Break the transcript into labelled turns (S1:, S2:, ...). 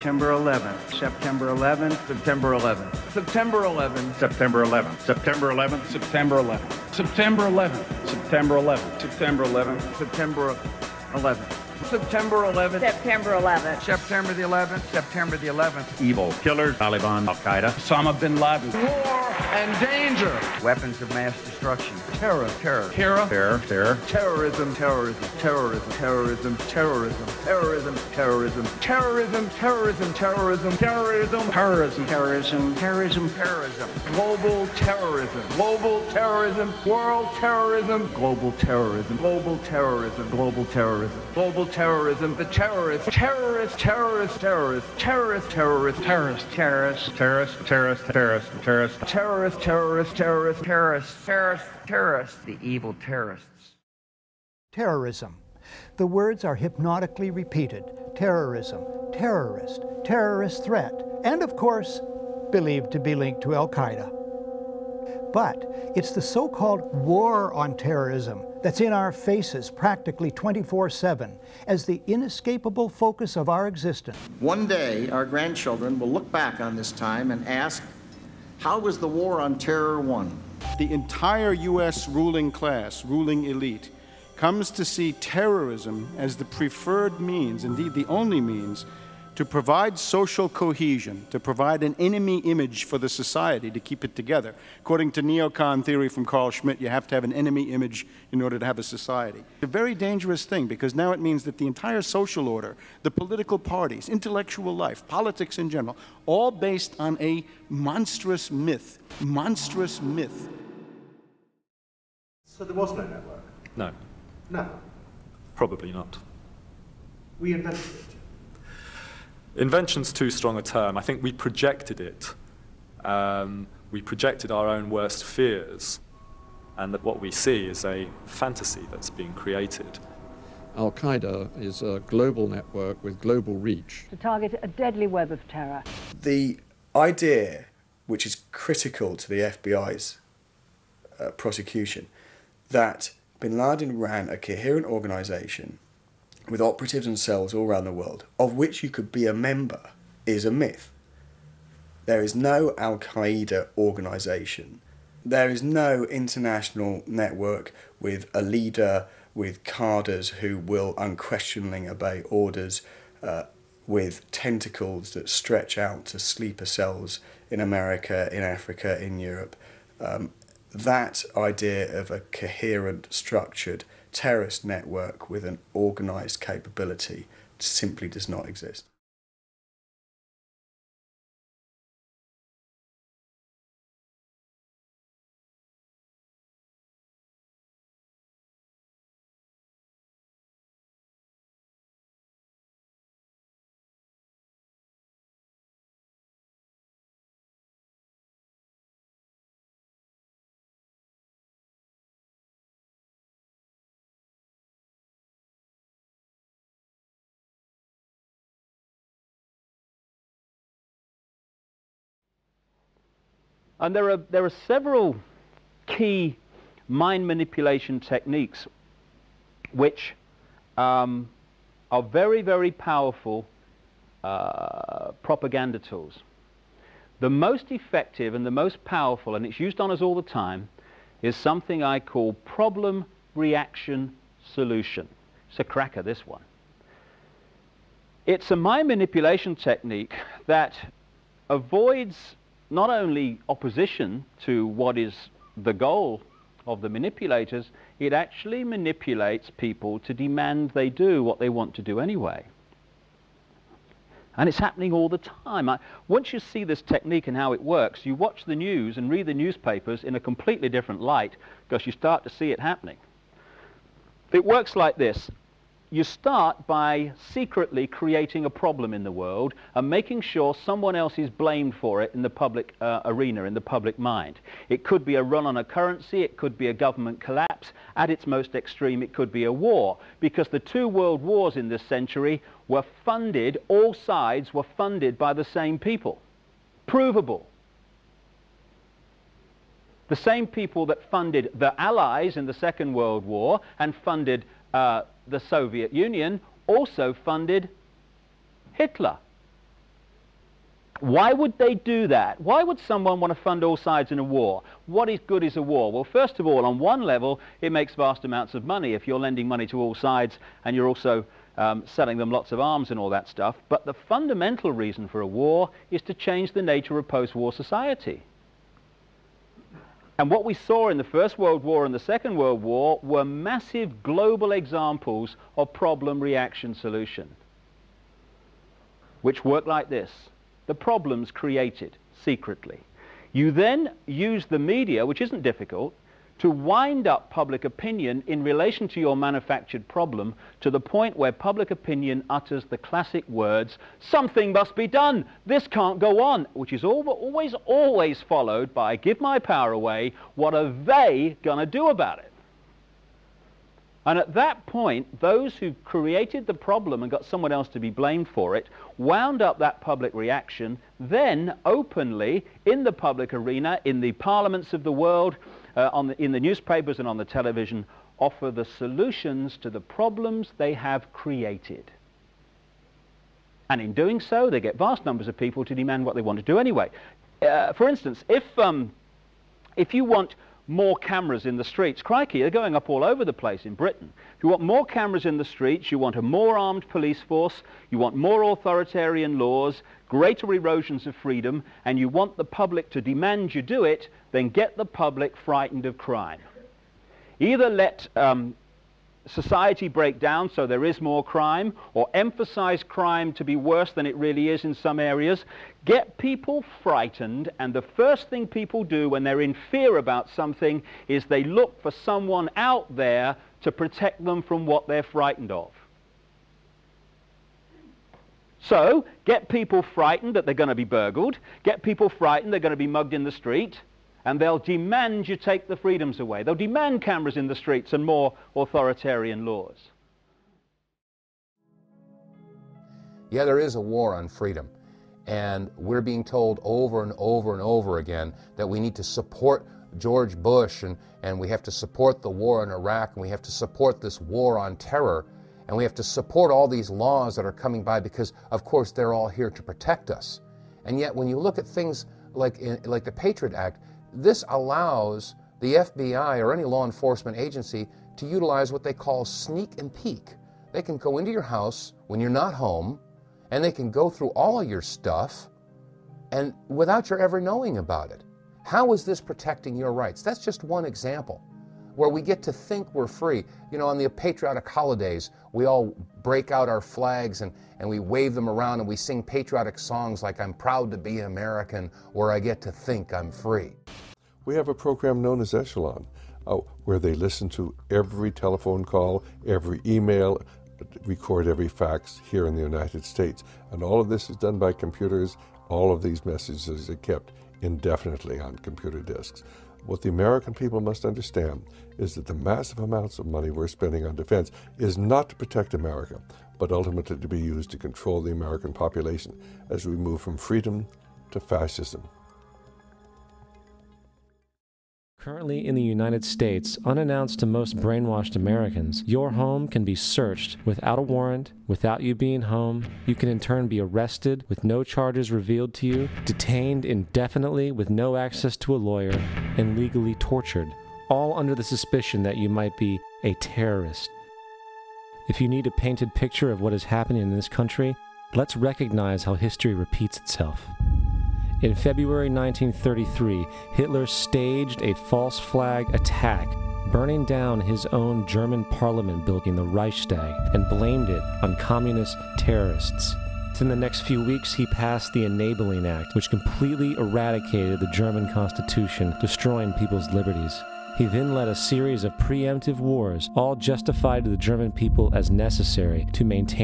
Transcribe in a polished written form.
S1: September 11th, September 11th, September 11th, September 11th,
S2: September 11th, September 11th,
S1: September 11th, September 11th, September 11th, September 11th, September 11th, September 11th,
S3: September 11th,
S1: September the 11th, September the 11th.
S2: evil killers, Taliban, Al-Qaeda,
S1: Osama bin Laden. War and danger. Weapons of mass destruction. Terror, terror, terror,
S2: terror,
S1: terrorism, terrorism, terrorism, terrorism, terrorism, terrorism, terrorism, terrorism, terrorism, terrorism, terrorism, terrorism, terrorism, terrorism, terrorism, global terrorism, global terrorism, world terrorism, global terrorism, global terrorism, global terrorism, global terrorism, the terrorists, terrorists, terrorists, terrorists, terrorists, terrorists, terrorists, terrorists,
S2: terrorist, terrorist, terrorist, terrorist,
S1: terrorists, terrorists, terrorists, terrorists, terrorists, terrorists, the evil terrorists.
S4: Terrorism. The words are hypnotically repeated. Terrorism, terrorist, terrorist threat, and of course, believed to be linked to Al-Qaeda. But it's the so-called war on terrorism that's in our faces practically 24/7 as the inescapable focus of our existence.
S5: One day, our grandchildren will look back on this time and ask, how was the war on terror won?
S6: The entire U.S. ruling class, ruling elite, comes to see terrorism as the preferred means, indeed the only means, to provide social cohesion, to provide an enemy image for the society to keep it together. According to neocon theory from Carl Schmitt, you have to have an enemy image in order to have a society. It's a very dangerous thing because now it means that the entire social order, the political parties, intellectual life, politics in general, all based on a monstrous myth. Monstrous myth.
S7: So there was no network?
S8: No.
S7: No.
S8: Probably not.
S7: We invented it.
S8: Invention's too strong a term. I think we projected it. We projected our own worst fears, and that what we see is a fantasy that's being created.
S9: Al-Qaeda is a global network with global reach.
S3: to target a deadly web of terror.
S10: The idea, which is critical to the FBI's prosecution, that bin Laden ran a coherent organisation with operatives and cells all around the world, of which you could be a member, is a myth. There is no Al-Qaeda organisation. There is no international network with a leader, with cadres who will unquestioningly obey orders, with tentacles that stretch out to sleeper cells in America, in Africa, in Europe. That idea of a coherent, structured terrorist network with an organised capability simply does not exist.
S11: And there are several key mind manipulation techniques which are very, very powerful propaganda tools. The most effective and the most powerful, and it's used on us all the time, is something I call problem, reaction, solution. It's a cracker, this one. It's a mind manipulation technique that avoids not only opposition to what is the goal of the manipulators, it actually manipulates people to demand they do what they want to do anyway. And it's happening all the time. Once you see this technique and how it works, you watch the news and read the newspapers in a completely different light because you start to see it happening. It works like this. You start by secretly creating a problem in the world and making sure someone else is blamed for it in the public arena, in the public mind. It could be a run on a currency, it could be a government collapse. At its most extreme, it could be a war, because the two world wars in this century were funded, all sides were funded by the same people. Provable. The same people that funded the Allies in the Second World War and funded the Soviet Union also funded Hitler Why would they do that? Why would someone want to fund all sides in a war? What is good is a war? Well, first of all, on one level, it makes vast amounts of money if you're lending money to all sides and you're also selling them lots of arms and all that stuff. But the fundamental reason for a war is to change the nature of post-war society. And what we saw in the First World War and the Second World War were massive global examples of problem, reaction, solution, which work like this. The problem's created secretly. You then use the media, which isn't difficult, to wind up public opinion in relation to your manufactured problem to the point where public opinion utters the classic words, something must be done, this can't go on, which is always followed by, give my power away, what are they going to do about it? And at that point, those who created the problem and got someone else to be blamed for it wound up that public reaction, then openly in the public arena, in the parliaments of the world, in the newspapers and on the television, offer the solutions to the problems they have created. And in doing so, they get vast numbers of people to demand what they want to do anyway. For instance, if you want more cameras in the streets, crikey, they're going up all over the place in Britain. If you want more cameras in the streets, you want a more armed police force, you want more authoritarian laws, greater erosions of freedom, and you want the public to demand you do it, then get the public frightened of crime. Either let society break down so there is more crime, or emphasize crime to be worse than it really is in some areas. Get people frightened, and the first thing people do when they're in fear about something is they look for someone out there to protect them from what they're frightened of. So, get people frightened that they're going to be burgled, get people frightened they're going to be mugged in the street, and they'll demand you take the freedoms away. They'll demand cameras in the streets and more authoritarian laws.
S12: Yeah, there is a war on freedom. And we're being told over and over and over again that we need to support George Bush, and we have to support the war in Iraq, and we have to support this war on terror, and we have to support all these laws that are coming by because, of course, they're all here to protect us. And yet, when you look at things like the Patriot Act, this allows the FBI or any law enforcement agency to utilize what they call sneak and peek. They can go into your house when you're not home, and they can go through all of your stuff and without your ever knowing about it. How is this protecting your rights? That's just one example where we get to think we're free. You know, on the patriotic holidays, we all break out our flags and we wave them around and we sing patriotic songs like I'm proud to be American or I get to think I'm free.
S13: We have a program known as Echelon, where they listen to every telephone call, every email, record every fax here in the United States. And all of this is done by computers. All of these messages are kept indefinitely on computer disks. What the American people must understand is that the massive amounts of money we're spending on defense is not to protect America, but ultimately to be used to control the American population as we move from freedom to fascism.
S14: Currently in the United States, unannounced to most brainwashed Americans, your home can be searched without a warrant, without you being home. You can in turn be arrested with no charges revealed to you, detained indefinitely with no access to a lawyer, and legally tortured, all under the suspicion that you might be a terrorist. If you need a painted picture of what is happening in this country, let's recognize how history repeats itself. In February 1933, Hitler staged a false flag attack, burning down his own German parliament building, the Reichstag, and blamed it on communist terrorists. Within the next few weeks, he passed the Enabling Act, which completely eradicated the German Constitution, destroying people's liberties. He then led a series of preemptive wars, all justified to the German people as necessary to maintain